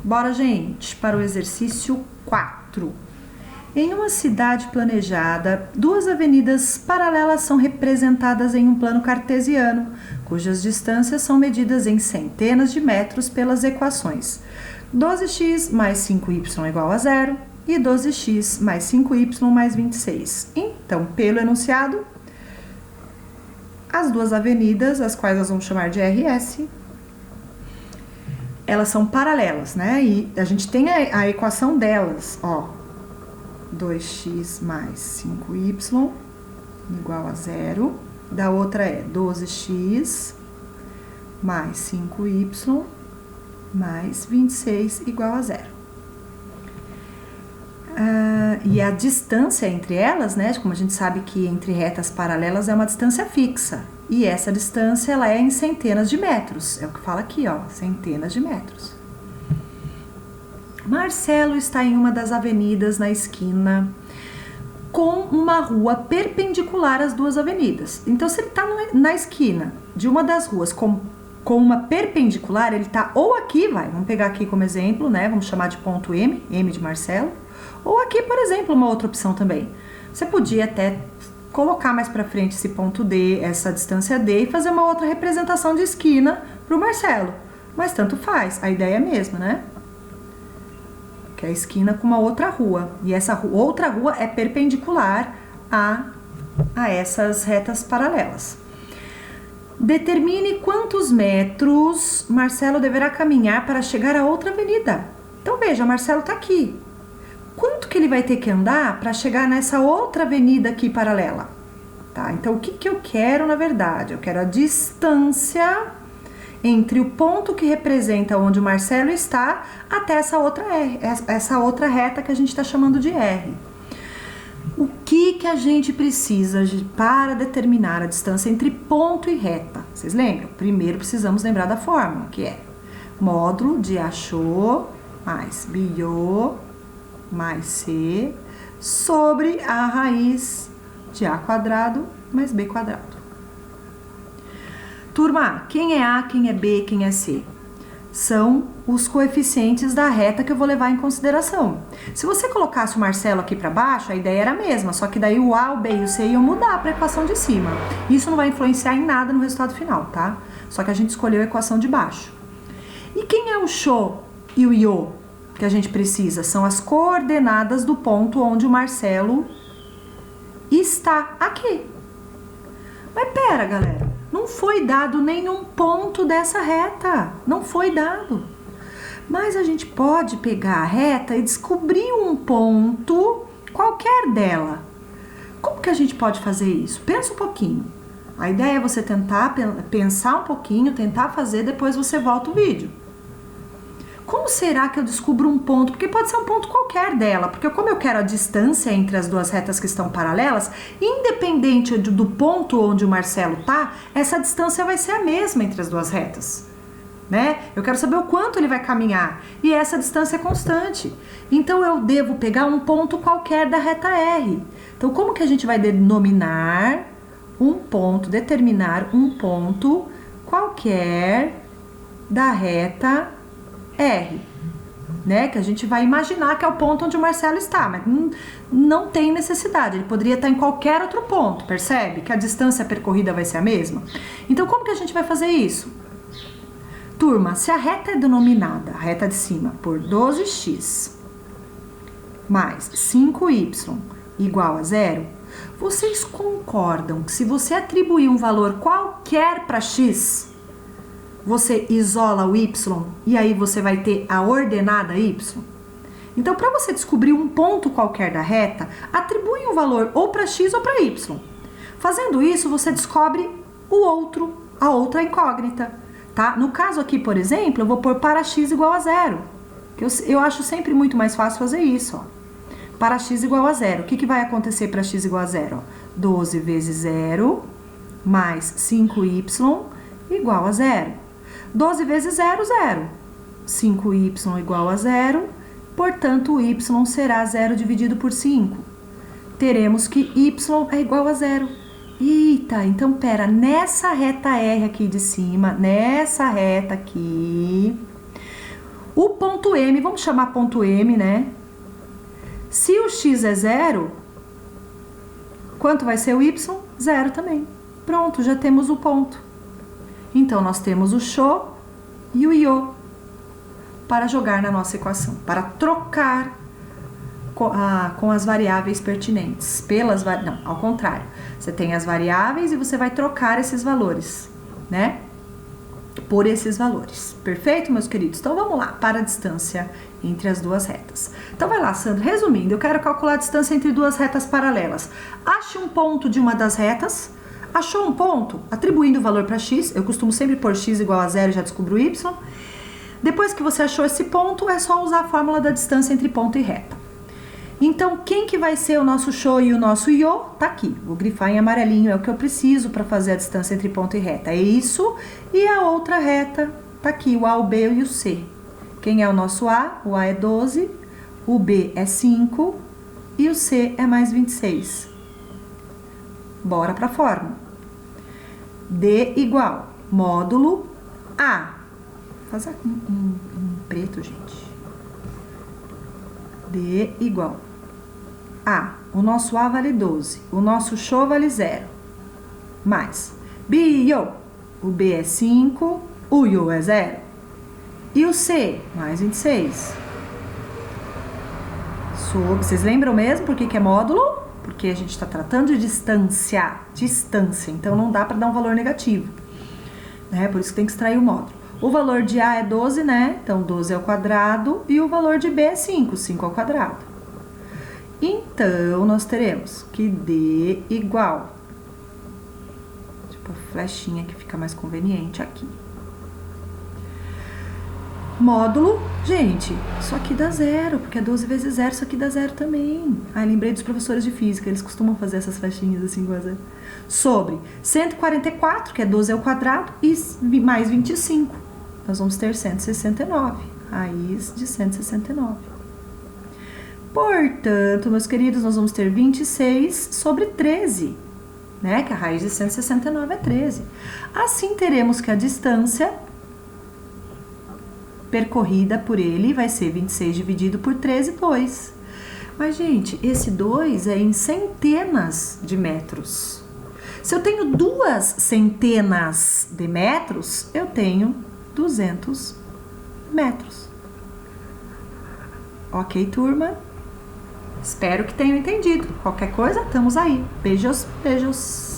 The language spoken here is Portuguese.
Bora, gente, para o exercício 4. Em uma cidade planejada, duas avenidas paralelas são representadas em um plano cartesiano, cujas distâncias são medidas em centenas de metros pelas equações 12x mais 5y igual a 0 e 12x mais 5y mais 26. Então, pelo enunciado, as duas avenidas, as quais nós vamos chamar de RS, elas são paralelas, né? E a gente tem a equação delas, ó. 2x mais 5y igual a 0. Da outra é 12x mais 5y mais 26 igual a 0. E a distância entre elas, né? Como a gente sabe que entre retas paralelas é uma distância fixa. E essa distância, ela é em centenas de metros. É o que fala aqui, ó, centenas de metros. Marcelo está em uma das avenidas na esquina com uma rua perpendicular às duas avenidas. Então, se ele está na esquina de uma das ruas com uma perpendicular, ele está ou aqui, vamos pegar aqui como exemplo, né? Vamos chamar de ponto M, M de Marcelo. Ou aqui, por exemplo, uma outra opção também. Você podia até colocar mais para frente esse ponto D, essa distância D, e fazer uma outra representação de esquina para o Marcelo. Mas tanto faz, a ideia é a mesma, né? Que é a esquina com uma outra rua. E essa outra rua é perpendicular a essas retas paralelas. Determine quantos metros Marcelo deverá caminhar para chegar a outra avenida. Então veja, Marcelo está aqui. Quanto que ele vai ter que andar para chegar nessa outra avenida aqui paralela? Tá? Então, o que eu quero, na verdade? Eu quero a distância entre o ponto que representa onde o Marcelo está até essa outra reta que a gente está chamando de R. O que a gente precisa para determinar a distância entre ponto e reta? Vocês lembram? Primeiro, precisamos lembrar da fórmula, que é módulo de Achô mais Biot mais C sobre a raiz de A quadrado mais B quadrado. Turma, quem é A, quem é B, quem é C? São os coeficientes da reta que eu vou levar em consideração. Se você colocasse o Marcelo aqui para baixo, a ideia era a mesma, só que daí o A, o B e o C iam mudar para a equação de cima. Isso não vai influenciar em nada no resultado final, tá? Só que a gente escolheu a equação de baixo. E quem é o Chô e o Iô? Que a gente precisa são as coordenadas do ponto onde o Marcelo está aqui. Mas pera, galera, não foi dado nenhum ponto dessa reta, não foi dado. Mas a gente pode pegar a reta e descobrir um ponto qualquer dela. Como que a gente pode fazer isso? Pensa um pouquinho. A ideia é você tentar pensar um pouquinho, tentar fazer, depois você volta o vídeo. Como será que eu descubro um ponto? Porque pode ser um ponto qualquer dela, porque como eu quero a distância entre as duas retas que estão paralelas, independente do ponto onde o Marcelo está, essa distância vai ser a mesma entre as duas retas, né? Eu quero saber o quanto ele vai caminhar, e essa distância é constante. Então, eu devo pegar um ponto qualquer da reta R. Então, como que a gente vai determinar um ponto qualquer da reta R, né? Que a gente vai imaginar que é o ponto onde o Marcelo está, mas não tem necessidade, ele poderia estar em qualquer outro ponto, percebe? Que a distância percorrida vai ser a mesma. Então, como que a gente vai fazer isso? Turma, se a reta é denominada, a reta de cima, por 12x mais 5y igual a 0, vocês concordam que se você atribuir um valor qualquer para x, você isola o y e aí você vai ter a ordenada y? Então, para você descobrir um ponto qualquer da reta, atribui um valor ou para x ou para y. Fazendo isso, você descobre a outra incógnita, tá? No caso aqui, por exemplo, eu vou pôr para x igual a 0. Eu acho sempre muito mais fácil fazer isso, ó. Para x igual a 0. O que vai acontecer para x igual a 0? 12 vezes 0 mais 5y igual a 0. 12 vezes 0, 0. 5y igual a 0, portanto, o y será 0 dividido por 5. Teremos que y é igual a 0. Eita, então pera, nessa reta R aqui de cima, nessa reta aqui, o ponto M, vamos chamar ponto M, né? Se o x é 0, quanto vai ser o y? 0 também. Pronto, já temos o ponto. Então, nós temos o xô e o iô para jogar na nossa equação, para trocar com as variáveis pertinentes. Não, ao contrário. Você tem as variáveis e você vai trocar esses valores, né? Por esses valores. Perfeito, meus queridos? Então, vamos lá para a distância entre as duas retas. Então, vai lá, Sandra. Resumindo, eu quero calcular a distância entre duas retas paralelas. Ache um ponto de uma das retas. Achou um ponto? Atribuindo o valor para x. Eu costumo sempre pôr x igual a 0 e já descubro y. Depois que você achou esse ponto, é só usar a fórmula da distância entre ponto e reta. Então, quem que vai ser o nosso xô e o nosso iô? Tá aqui. Vou grifar em amarelinho, é o que eu preciso para fazer a distância entre ponto e reta. É isso. E a outra reta, tá aqui, o A, o B e o C. Quem é o nosso A? O A é 12, o B é 5 e o C é mais 26. Bora para a fórmula. D igual módulo A. Vou fazer um preto, gente. D igual A. O nosso A vale 12. O nosso xô vale 0. Mais bio. O B é 5. O iô é 0. E o C? Mais 26. Vocês lembram mesmo por que é módulo? Porque a gente está tratando de distância. Então, não dá para dar um valor negativo. Né? Por isso que tem que extrair o módulo. O valor de A é 12, né? Então, 12 ao quadrado. E o valor de B é 5. 5 ao quadrado. Então, nós teremos que D igual. Tipo, a flechinha que fica mais conveniente aqui. Módulo, gente, isso aqui dá 0, porque é 12 vezes 0, isso aqui dá 0 também. Ah, lembrei dos professores de física, eles costumam fazer essas flechinhas assim igual a 0. Sobre 144, que é 12 ao quadrado, e mais 25. Nós vamos ter 169, raiz de 169. Portanto, meus queridos, nós vamos ter 26 sobre 13, né? Que a raiz de 169 é 13. Assim, teremos que a distância percorrida por ele vai ser 26 dividido por 13, 2. Mas, gente, esse 2 é em centenas de metros. Se eu tenho 2 centenas de metros, eu tenho 200 metros. Ok, turma? Espero que tenham entendido. Qualquer coisa, estamos aí. Beijos, beijos.